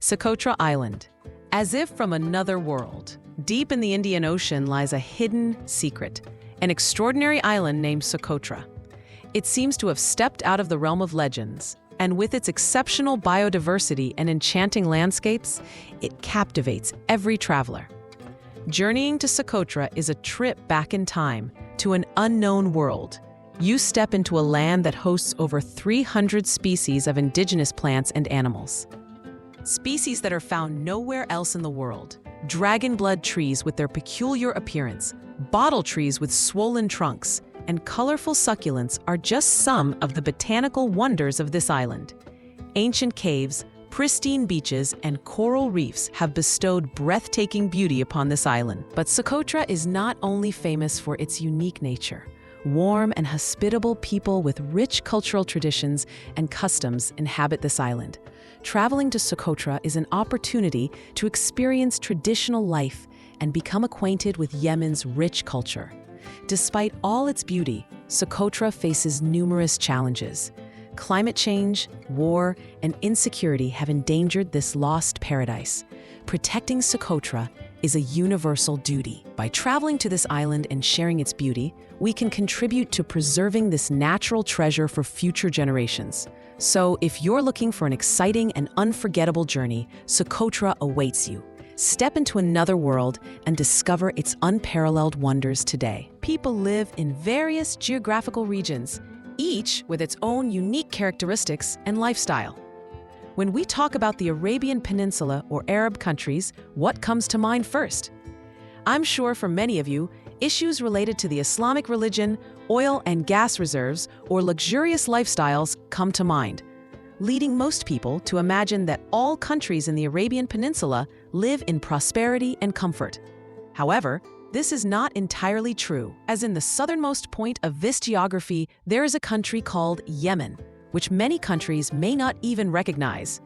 Socotra Island. As if from another world, deep in the Indian Ocean lies a hidden secret, an extraordinary island named Socotra. It seems to have stepped out of the realm of legends, and with its exceptional biodiversity and enchanting landscapes, it captivates every traveler. Journeying to Socotra is a trip back in time to an unknown world. You step into a land that hosts over 300 species of indigenous plants and animals. Species that are found nowhere else in the world. Dragon blood trees with their peculiar appearance, bottle trees with swollen trunks, and colorful succulents are just some of the botanical wonders of this island. Ancient caves, pristine beaches, and coral reefs have bestowed breathtaking beauty upon this island. But Socotra is not only famous for its unique nature. Warm and hospitable people with rich cultural traditions and customs inhabit this island. Traveling to Socotra is an opportunity to experience traditional life and become acquainted with Yemen's rich culture. Despite all its beauty, Socotra faces numerous challenges. Climate change, war, and insecurity have endangered this lost paradise. Protecting Socotra is a universal duty. By traveling to this island and sharing its beauty, we can contribute to preserving this natural treasure for future generations. So, if you're looking for an exciting and unforgettable journey, Socotra awaits you. Step into another world and discover its unparalleled wonders today. People live in various geographical regions, each with its own unique characteristics and lifestyle. When we talk about the Arabian Peninsula or Arab countries, what comes to mind first? I'm sure for many of you, issues related to the Islamic religion, oil and gas reserves, or luxurious lifestyles come to mind, leading most people to imagine that all countries in the Arabian Peninsula live in prosperity and comfort. However, this is not entirely true, as in the southernmost point of this geography, there is a country called Yemen, which many countries may not even recognize.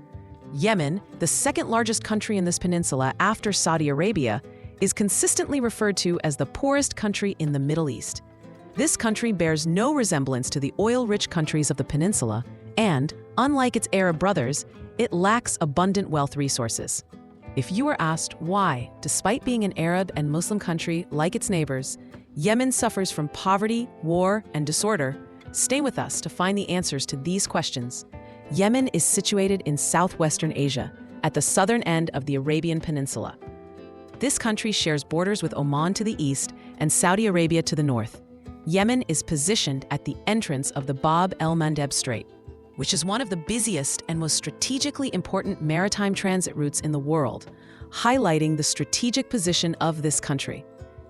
Yemen, the second largest country in this peninsula after Saudi Arabia, is consistently referred to as the poorest country in the Middle East. This country bears no resemblance to the oil-rich countries of the peninsula, and, unlike its Arab brothers, it lacks abundant wealth resources. If you are asked why, despite being an Arab and Muslim country like its neighbors, Yemen suffers from poverty, war, and disorder, stay with us to find the answers to these questions. Yemen is situated in southwestern Asia, at the southern end of the Arabian Peninsula. This country shares borders with Oman to the east and Saudi Arabia to the north. Yemen is positioned at the entrance of the Bab el-Mandeb Strait, which is one of the busiest and most strategically important maritime transit routes in the world, highlighting the strategic position of this country.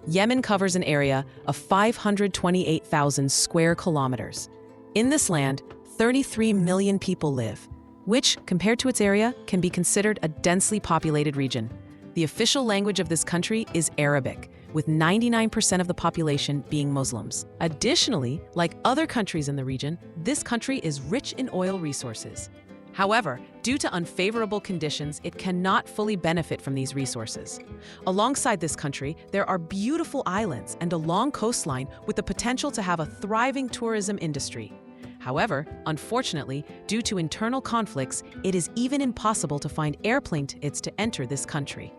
Yemen covers an area of 528,000 square kilometers. In this land, 33 million people live, which, compared to its area, can be considered a densely populated region. The official language of this country is Arabic, with 99% of the population being Muslims. Additionally, like other countries in the region, this country is rich in oil resources. However, due to unfavorable conditions, it cannot fully benefit from these resources. Alongside this country, there are beautiful islands and a long coastline with the potential to have a thriving tourism industry. However, unfortunately, due to internal conflicts, it is even impossible to find airplane tickets to enter this country.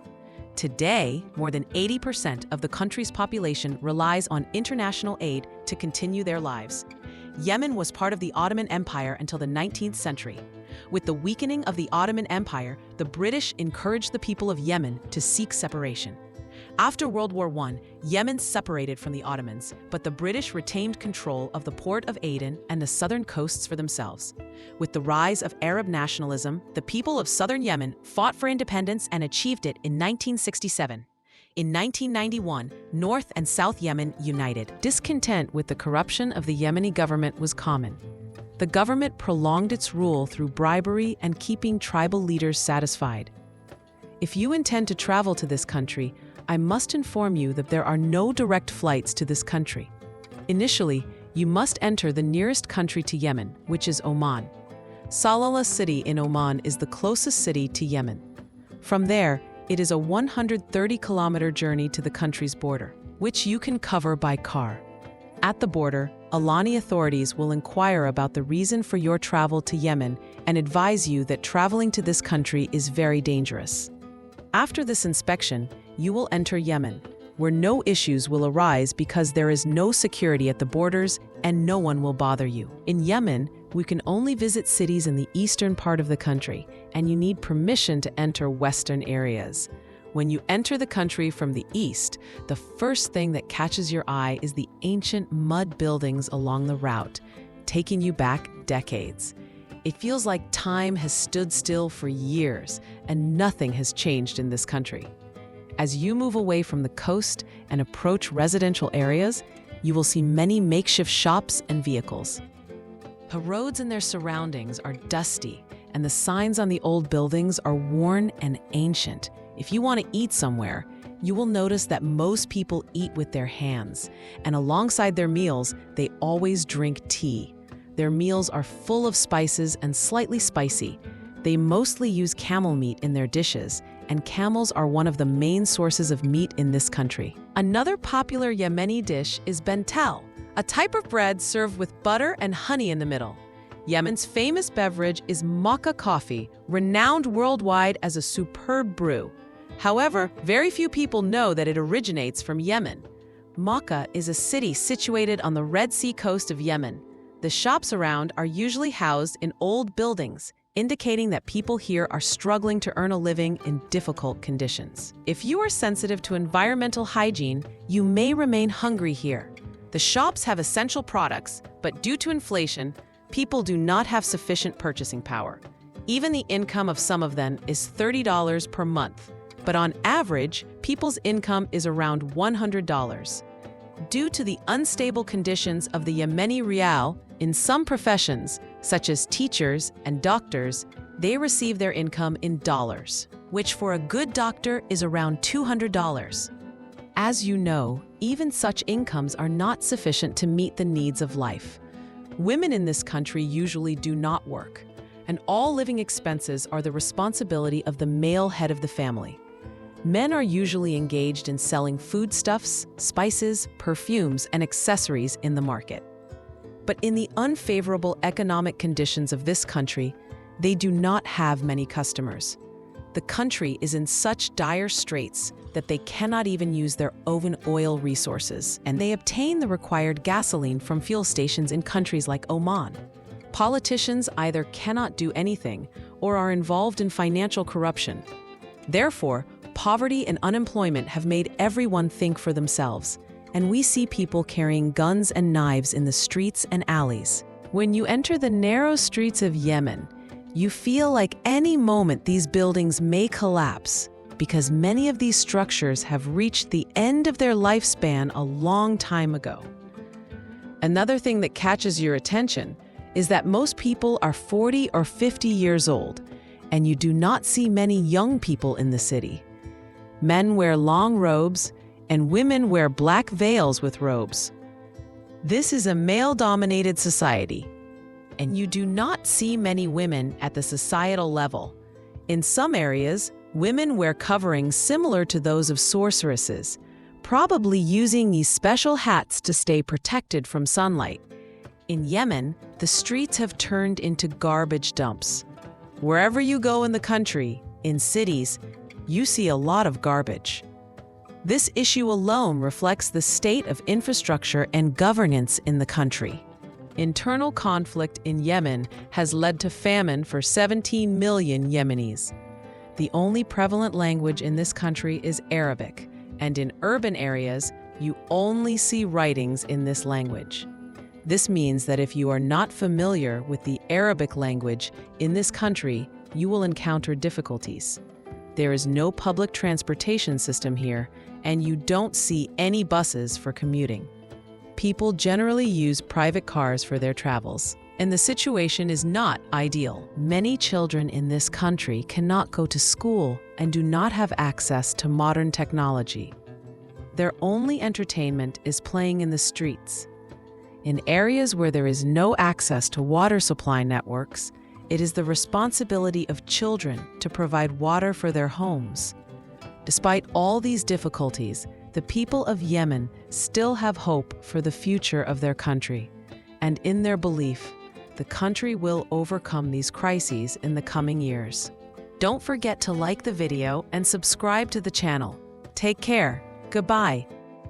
Today, more than 80% of the country's population relies on international aid to continue their lives. Yemen was part of the Ottoman Empire until the 19th century. With the weakening of the Ottoman Empire, the British encouraged the people of Yemen to seek separation. After World War I, Yemen separated from the Ottomans, but the British retained control of the port of Aden and the southern coasts for themselves. With the rise of Arab nationalism, the people of southern Yemen fought for independence and achieved it in 1967. In 1991, North and South Yemen united. Discontent with the corruption of the Yemeni government was common. The government prolonged its rule through bribery and keeping tribal leaders satisfied. If you intend to travel to this country, I must inform you that there are no direct flights to this country. Initially, you must enter the nearest country to Yemen, which is Oman. Salalah City in Oman is the closest city to Yemen. From there, it is a 130-kilometer journey to the country's border, which you can cover by car. At the border, Alani authorities will inquire about the reason for your travel to Yemen and advise you that traveling to this country is very dangerous. After this inspection, you will enter Yemen, where no issues will arise because there is no security at the borders and no one will bother you. In Yemen, we can only visit cities in the eastern part of the country, and you need permission to enter western areas. When you enter the country from the east, the first thing that catches your eye is the ancient mud buildings along the route, taking you back decades. It feels like time has stood still for years, and nothing has changed in this country. As you move away from the coast and approach residential areas, you will see many makeshift shops and vehicles. The roads and their surroundings are dusty, and the signs on the old buildings are worn and ancient. If you want to eat somewhere, you will notice that most people eat with their hands, and alongside their meals, they always drink tea. Their meals are full of spices and slightly spicy. They mostly use camel meat in their dishes, and camels are one of the main sources of meat in this country. Another popular Yemeni dish is bentel, a type of bread served with butter and honey in the middle. Yemen's famous beverage is maca coffee, renowned worldwide as a superb brew. However, very few people know that it originates from Yemen. Maca is a city situated on the Red Sea coast of Yemen. The shops around are usually housed in old buildings, indicating that people here are struggling to earn a living in difficult conditions. If you are sensitive to environmental hygiene, you may remain hungry here. The shops have essential products, but due to inflation, people do not have sufficient purchasing power. Even the income of some of them is $30 per month, but on average, people's income is around $100. Due to the unstable conditions of the Yemeni rial, in some professions, such as teachers and doctors, they receive their income in dollars, which for a good doctor is around $200. As you know, even such incomes are not sufficient to meet the needs of life. Women in this country usually do not work, and all living expenses are the responsibility of the male head of the family. Men are usually engaged in selling foodstuffs, spices, perfumes, and accessories in the market. But in the unfavorable economic conditions of this country, they do not have many customers. The country is in such dire straits that they cannot even use their own oil resources, and they obtain the required gasoline from fuel stations in countries like Oman. Politicians either cannot do anything or are involved in financial corruption. Therefore, poverty and unemployment have made everyone think for themselves, and we see people carrying guns and knives in the streets and alleys. When you enter the narrow streets of Yemen, you feel like any moment these buildings may collapse, because many of these structures have reached the end of their lifespan a long time ago. Another thing that catches your attention is that most people are 40 or 50 years old, and you do not see many young people in the city. Men wear long robes, and women wear black veils with robes. This is a male-dominated society, and you do not see many women at the societal level. In some areas, women wear coverings similar to those of sorceresses, probably using these special hats to stay protected from sunlight. In Yemen, the streets have turned into garbage dumps. Wherever you go in the country, in cities, you see a lot of garbage. This issue alone reflects the state of infrastructure and governance in the country. Internal conflict in Yemen has led to famine for 17 million Yemenis. The only prevalent language in this country is Arabic, and in urban areas, you only see writings in this language. This means that if you are not familiar with the Arabic language in this country, you will encounter difficulties. There is no public transportation system here, and you don't see any buses for commuting. People generally use private cars for their travels, and the situation is not ideal. Many children in this country cannot go to school and do not have access to modern technology. Their only entertainment is playing in the streets. In areas where there is no access to water supply networks, it is the responsibility of children to provide water for their homes. Despite all these difficulties, the people of Yemen still have hope for the future of their country. and in their belief, the country will overcome these crises in the coming years. Don't forget to like the video and subscribe to the channel. Take care. Goodbye.